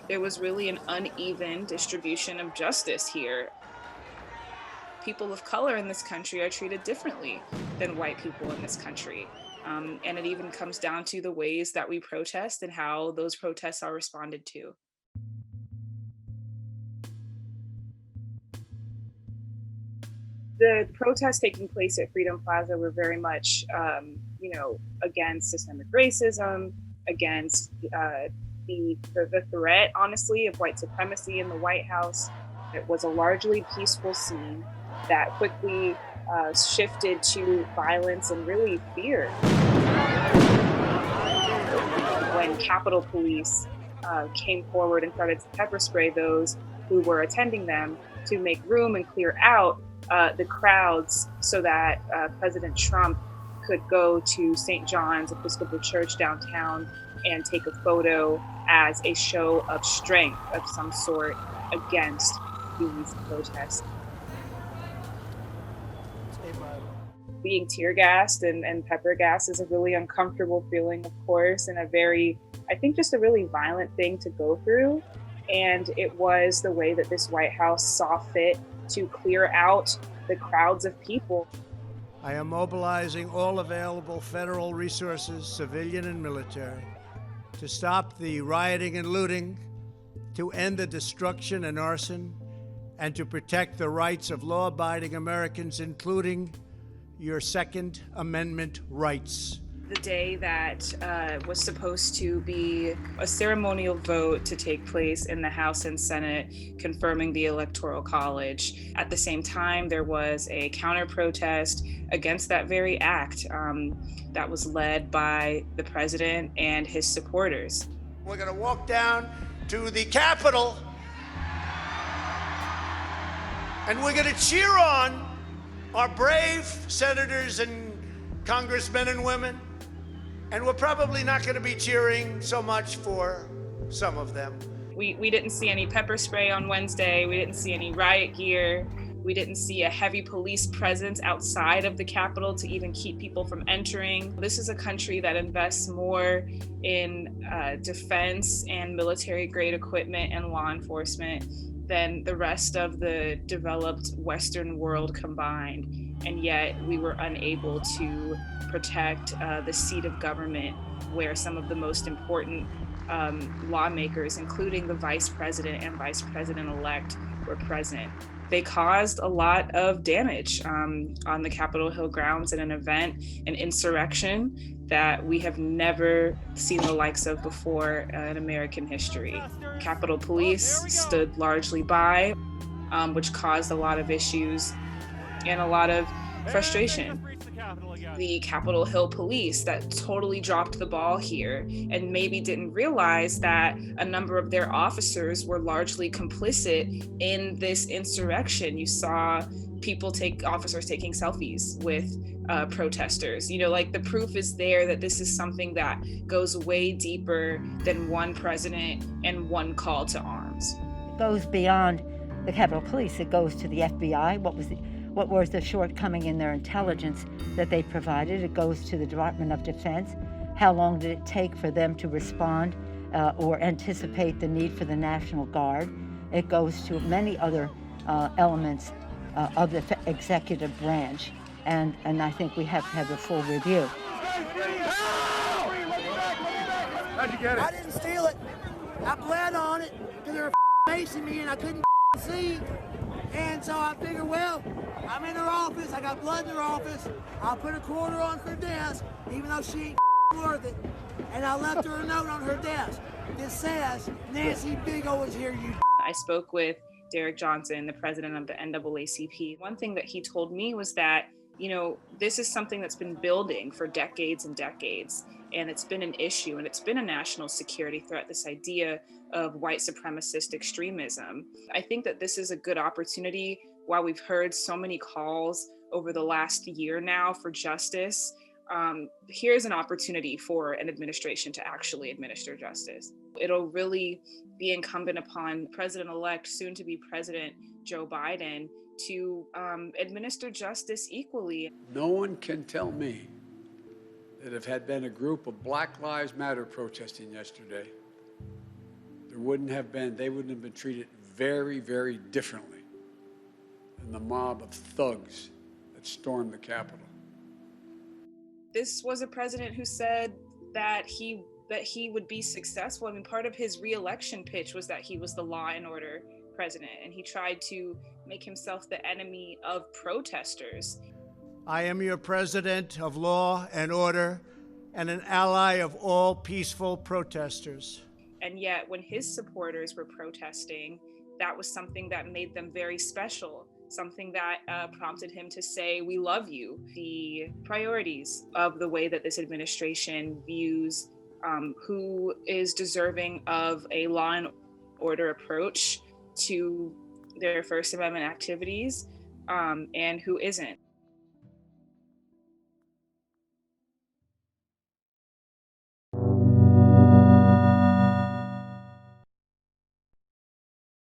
There was really an uneven distribution of justice here. People of color in this country are treated differently than white people in this country. And it even comes down to the ways that we protest and how those protests are responded to. The protests taking place at Freedom Plaza were very much, against systemic racism, against the threat, honestly, of white supremacy in the White House. It was a largely peaceful scene that quickly shifted to violence and really fear. When Capitol Police came forward and started to pepper spray those who were attending them to make room and clear out the crowds so that President Trump could go to St. John's Episcopal Church downtown and take a photo as a show of strength of some sort against these protests. Being tear gassed and pepper gas is a really uncomfortable feeling, of course, and I think just a really violent thing to go through. And it was the way that this White House saw fit to clear out the crowds of people. I am mobilizing all available federal resources, civilian and military, to stop the rioting and looting, to end the destruction and arson, and to protect the rights of law-abiding Americans, including your Second Amendment rights. The day that was supposed to be a ceremonial vote to take place in the House and Senate confirming the Electoral College. At the same time, there was a counter-protest against that very act that was led by the president and his supporters. We're going to walk down to the Capitol and we're going to cheer on our brave senators and congressmen and women. And we're probably not going to be cheering so much for some of them. We didn't see any pepper spray on Wednesday. We didn't see any riot gear. We didn't see a heavy police presence outside of the Capitol to even keep people from entering. This is a country that invests more in defense and military-grade equipment and law enforcement than the rest of the developed Western world combined. And yet we were unable to protect the seat of government where some of the most important lawmakers, including the vice president and vice president-elect, were present. They caused a lot of damage on the Capitol Hill grounds in an event, an insurrection that we have never seen the likes of before in American history. Capitol Police stood largely by, which caused a lot of issues and a lot of frustration. The Capitol Hill Police that totally dropped the ball here and maybe didn't realize that a number of their officers were largely complicit in this insurrection. You saw officers taking selfies with protesters. Like the proof is there that this is something that goes way deeper than one president and one call to arms. It goes beyond the Capitol Police. It goes to the FBI. What was the shortcoming in their intelligence that they provided? It goes to the Department of Defense. How long did it take for them to respond or anticipate the need for the National Guard? It goes to many other elements of the executive branch, and I think we have to have a full review. How'd you get it? I didn't steal it. I planned on it because they were facing me and I couldn't see. And so I figured, well, I'm in her office. I got blood in her office. I'll put a quarter on her desk, even though she ain't worth it. And I left her a note on her desk. This says, Nancy Big O is here, you. I spoke with Derek Johnson, the president of the NAACP. One thing that he told me was that, this is something that's been building for decades and decades. And it's been an issue and it's been a national security threat, this idea of white supremacist extremism. I think that this is a good opportunity while we've heard so many calls over the last year now for justice. Here's an opportunity for an administration to actually administer justice. It'll really be incumbent upon President-elect, soon to be President Joe Biden, to administer justice equally. No one can tell me that if had been a group of Black Lives Matter protesting yesterday, the they wouldn't have been treated very, very differently than the mob of thugs that stormed the Capitol. This was a president who said that he would be successful. I mean, part of his re-election pitch was that he was the law and order president, and he tried to make himself the enemy of protesters. I am your president of law and order and an ally of all peaceful protesters. And yet, when his supporters were protesting, that was something that made them very special, something that prompted him to say, "We love you." The priorities of the way that this administration views who is deserving of a law and order approach to their First Amendment activities and who isn't.